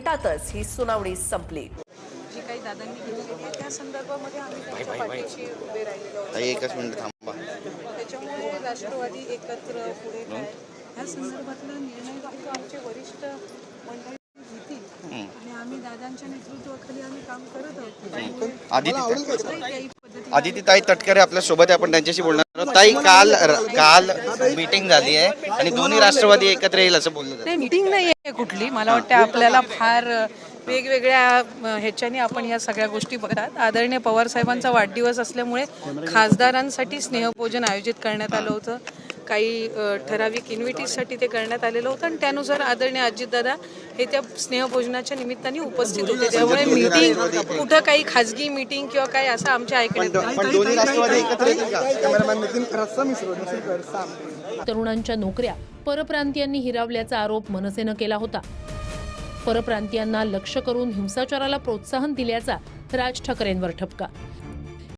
मिनिटातच ही सुनावणी संपली। जी काही दादांनी केलेली आहे त्या संदर्भामध्ये आम्ही त्यांच्या पाठीशी उभे राहिलेलो आहोत। एकच मिनिट थांबा। त्याच्यामुळे राष्ट्रवादी एकत्र पुढे काय ह्या संदर्भातला निर्णय जो आमचे वरिष्ठ मंडळी घेतील आणि आम्ही दादांच्या नेतृत्वाखाली आम्ही काम करत आहोत। आदितीताई तटकरे आपल्या सोबत आहे, आपण त्यांच्याशी बोलणार आहोत। ताई, काल मीटिंग झाली आहे आणि दोन्ही राष्ट्रवादी एकत्र येईल असं बोललं जातं। मीटिंग नाही आहे कुठली, मला वाटतं आपल्याला फार वेगवेगळ्या ह्याच्याने आपण या सगळ्या गोष्टी बघतात। आदरणीय पवार साहेबांचा वाढदिवस असल्यामुळे खासदारांसाठी स्नेहभोजन आयोजित करण्यात आलं होतं। काही ठराविक इन्व्हिटीसाठी ते करण्यात आलेलं होतं आणि त्यानुसार आदरणीय अजितदादा हे त्या स्नेहभोजनाच्या निमित्ताने उपस्थित होते। त्यामुळे मीटिंग कुठं काही खाजगी मीटिंग किंवा काय असं आमच्या ऐकण्यात तरुणांच्या नोकऱ्या परप्रांतीयांनी हिरावल्याचा आरोप मनसेनं केला होता। परप्रांतीयांना लक्ष्य करून हिंसाचाराला प्रोत्साहन दिल्याचा राज ठाकरेंवर ठपका।